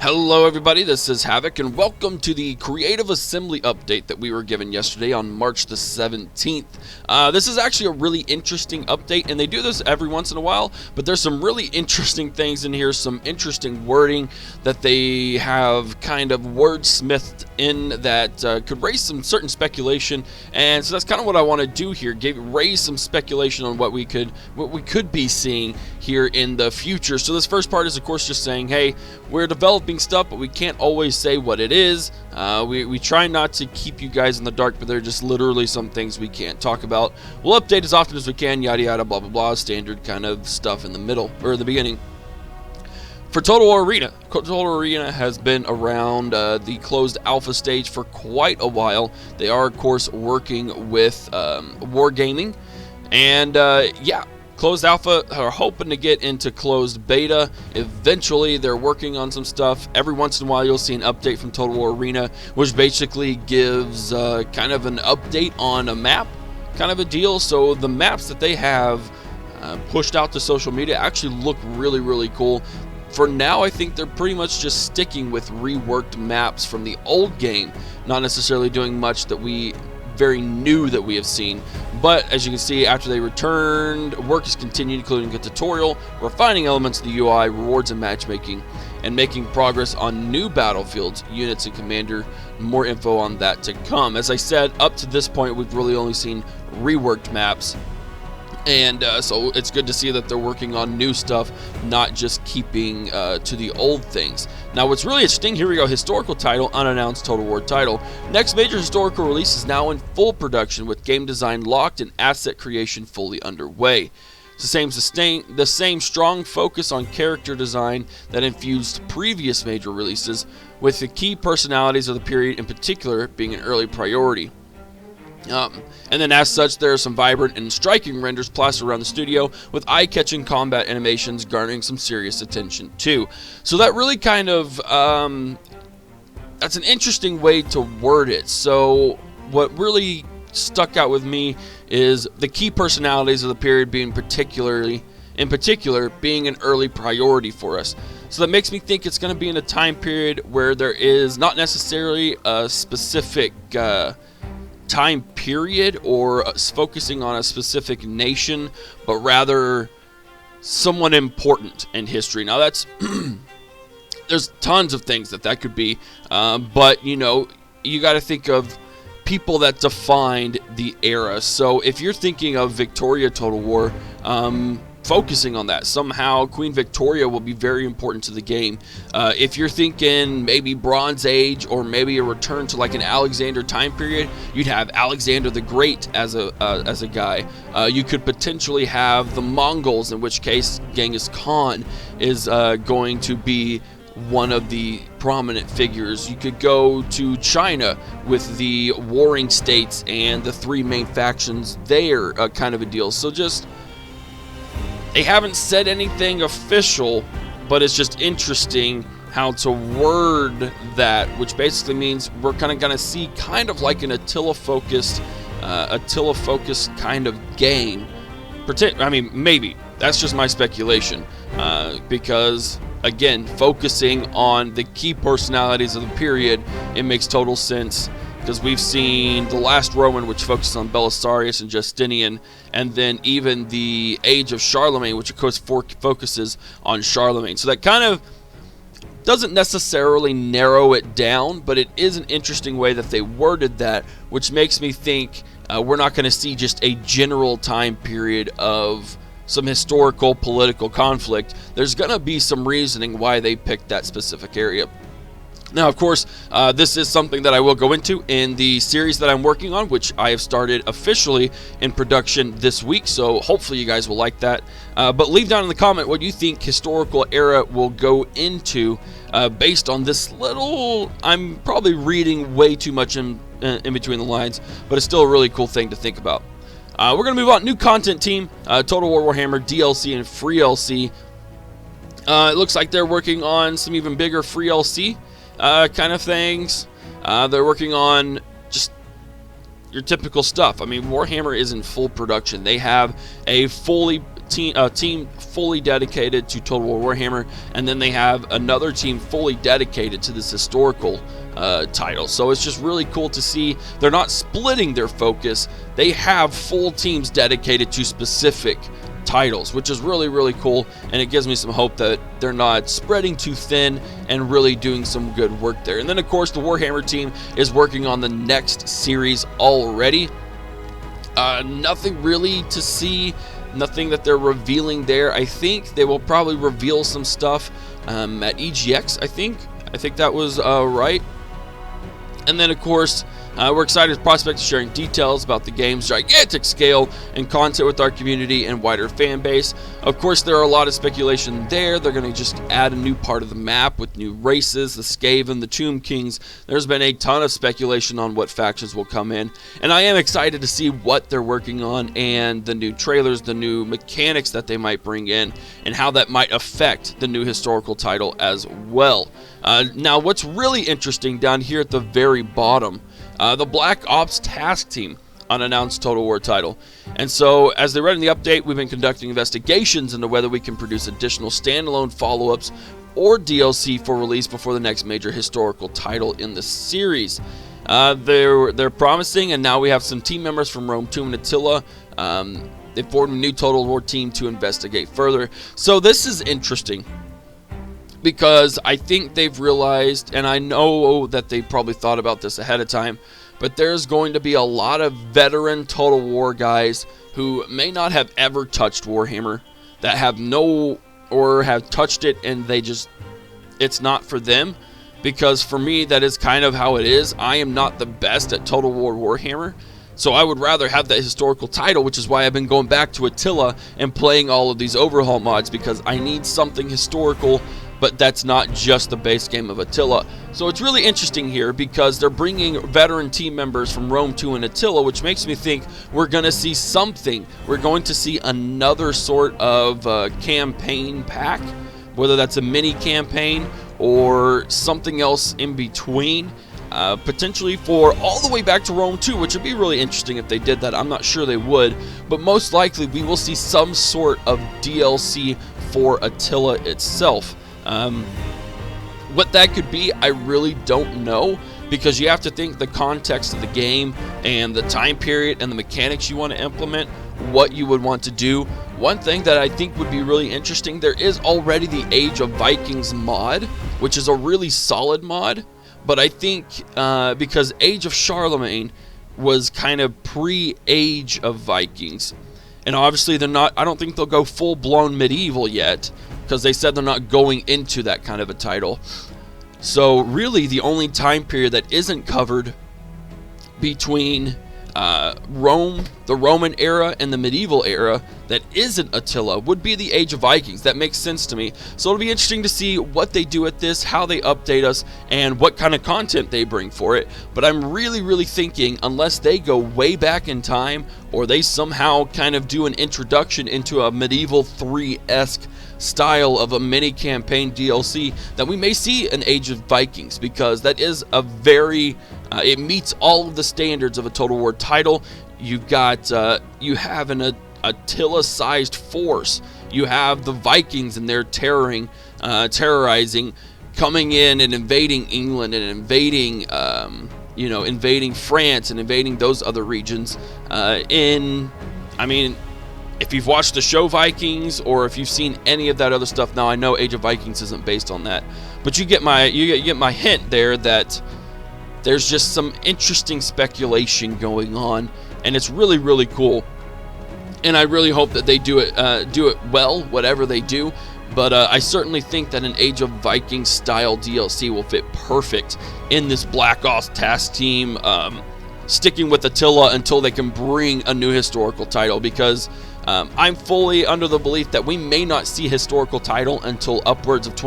Hello everybody, this is Havoc, and welcome to the Creative Assembly update that we were given yesterday on March the 17th. This is actually a really interesting update, and they do this every once in a while, but there's some really interesting things in here, some interesting wording that they have kind of wordsmithed in that could raise some certain speculation, and so that's kind of what I want to do here, raise some speculation on what we could be seeing here in the future. So this first part is of course just saying, hey, we're developing stuff, but we can't always say what it is. We try not to keep you guys in the dark, but there are just literally some things we can't talk about. We'll update as often as we can, yada yada, blah blah blah, standard kind of stuff in the middle, or the beginning. For Total War Arena, Total Arena has been around the closed alpha stage for quite a while. They are of course working with Wargaming, and yeah, closed alpha are hoping to get into closed beta. Eventually, they're working on some stuff. Every once in a while, you'll see an update from Total War Arena, which basically gives kind of an update on a map, kind of a deal. So the maps that they have pushed out to social media actually look really, really cool. For now, I think they're pretty much just sticking with reworked maps from the old game, not necessarily doing much that very new that we have seen. But as you can see, after they returned, work has continued, including a tutorial, refining elements of the UI, rewards and matchmaking, and making progress on new battlefields, units, and commander. More info on that to come. As I said, up to this point, we've really only seen reworked maps. And so it's good to see that they're working on new stuff, not just keeping to the old things. Now what's really interesting, here we go, historical title, unannounced Total War title. Next major historical release is now in full production with game design locked and asset creation fully underway. It's the same strong focus on character design that infused previous major releases, with the key personalities of the period in particular being an early priority. And then as such, there are some vibrant and striking renders plastered around the studio, with eye-catching combat animations garnering some serious attention too. So that really kind of, that's an interesting way to word it. So what really stuck out with me is the key personalities of the period being in particular being an early priority for us. So that makes me think it's going to be in a time period where there is not necessarily a specific time period or focusing on a specific nation, but rather someone important in history. Now that's there's tons of things that could be, but you know, you got to think of people that defined the era. So if you're thinking of Victoria Total War, focusing on that, somehow Queen Victoria will be very important to the game. If you're thinking maybe Bronze Age, or maybe a return to like an Alexander time period, you'd have Alexander the Great as a guy. You could potentially have the Mongols, in which case Genghis Khan is going to be one of the prominent figures. You could go to China with the warring states and the three main factions there, kind of a deal. So just, they haven't said anything official, but it's just interesting how to word that, which basically means we're kind of going to see kind of like an Attila-focused kind of game. I mean, maybe. That's just my speculation. Because, again, focusing on the key personalities of the period, it makes total sense. Because we've seen The Last Roman, which focuses on Belisarius and Justinian, and then even the Age of Charlemagne, which of course focuses on Charlemagne. So that kind of doesn't necessarily narrow it down, but it is an interesting way that they worded that, which makes me think we're not going to see just a general time period of some historical political conflict. There's going to be some reasoning why they picked that specific area. Now, of course, this is something that I will go into in the series that I'm working on, which I have started officially in production this week, so hopefully you guys will like that. But leave down in the comment what you think historical era will go into based on this little, I'm probably reading way too much in between the lines, but it's still a really cool thing to think about. We're going to move on. New content team, Total War Warhammer DLC and free LC. It looks like they're working on some even bigger free LC kind of things. They're working on just your typical stuff. I mean, Warhammer is in full production. They have a fully team fully dedicated to Total War Warhammer, and then they have another team fully dedicated to this historical title. So it's just really cool to see they're not splitting their focus. They have full teams dedicated to specific titles, which is really, really cool, and it gives me some hope that they're not spreading too thin and really doing some good work there. And then, of course, the Warhammer team is working on the next series already. Nothing really to see, nothing that they're revealing there. I think they will probably reveal some stuff at EGX, I think that was right. And then, of course, we're excited as prospects sharing details about the game's gigantic scale and content with our community and wider fan base. Of course, there are a lot of speculation there. They're going to just add a new part of the map with new races, the Skaven, the Tomb Kings. There's been a ton of speculation on what factions will come in, and I am excited to see what they're working on and the new trailers, the new mechanics that they might bring in, and how that might affect the new historical title as well. Now, what's really interesting down here at the very bottom, the Black Ops Task Team unannounced Total War title. And so, as they read in the update, we've been conducting investigations into whether we can produce additional standalone follow-ups or DLC for release before the next major historical title in the series. They're promising, and now we have some team members from Rome 2 and Attila. They formed a new Total War team to investigate further. So this is interesting, because I think they've realized, and I know that they probably thought about this ahead of time, but there's going to be a lot of veteran Total War guys who may not have ever touched Warhammer, that have have touched it and it's not for them. Because for me, that is kind of how it is. I am not the best at Total War Warhammer, so I would rather have that historical title, which is why I've been going back to Attila and playing all of these overhaul mods, because I need something historical, but that's not just the base game of Attila. So it's really interesting here, because they're bringing veteran team members from Rome 2 and Attila, which makes me think we're going to see something. We're going to see another sort of campaign pack, whether that's a mini campaign or something else in between. Potentially for all the way back to Rome 2, which would be really interesting if they did that. I'm not sure they would, but most likely we will see some sort of DLC for Attila itself. What that could be, I really don't know, because you have to think the context of the game and the time period and the mechanics you want to implement, what you would want to do. One thing that I think would be really interesting, there is already the Age of Vikings mod, which is a really solid mod, but I think because Age of Charlemagne was kind of pre-Age of Vikings, and obviously I don't think they'll go full-blown medieval yet, because they said they're not going into that kind of a title. So really the only time period that isn't covered between Rome, the Roman era, and the medieval era that isn't Attila would be the Age of Vikings. That makes sense to me. So it'll be interesting to see what they do with this, how they update us, and what kind of content they bring for it. But I'm really, really thinking, unless they go way back in time, or they somehow kind of do an introduction into a medieval 3-esque style of a mini campaign DLC, that we may see an Age of Vikings, because that is a very it meets all of the standards of a Total War title. You've got you have an Attila-sized force. You have the Vikings, and they're terrorizing, coming in and invading England and invading invading France and invading those other regions. If you've watched the show Vikings, or if you've seen any of that other stuff, now I know Age of Vikings isn't based on that, but you get my hint there that there's just some interesting speculation going on, and it's really, really cool. And I really hope that they do it well, whatever they do. But I certainly think that an Age of Vikings style DLC will fit perfect in this Black Ops Task Team, sticking with Attila until they can bring a new historical title, because I'm fully under the belief that we may not see historical title until upwards of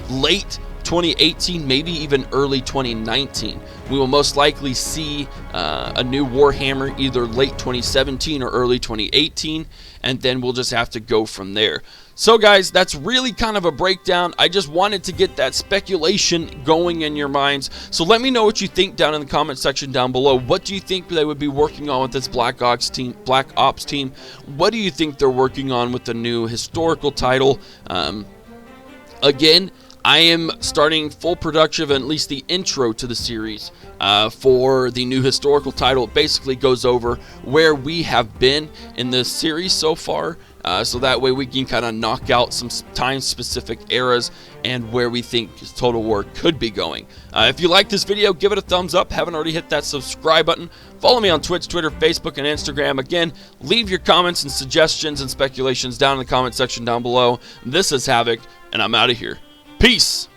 late 2018, maybe even early 2019. We will most likely see a new Warhammer either late 2017 or early 2018, and then we'll just have to go from there. So guys, that's really kind of a breakdown. I just wanted to get that speculation going in your minds. So let me know what you think down in the comment section down below. What do you think they would be working on with this Black Ops team? What do you think they're working on with the new historical title? Again, I am starting full production of at least the intro to the series for the new historical title. It basically goes over where we have been in the series so far. So that way we can kind of knock out some time-specific eras and where we think Total War could be going. If you like this video, give it a thumbs up. Haven't already hit that subscribe button. Follow me on Twitch, Twitter, Facebook, and Instagram. Again, leave your comments and suggestions and speculations down in the comment section down below. This is Havoc, and I'm out of here. Peace!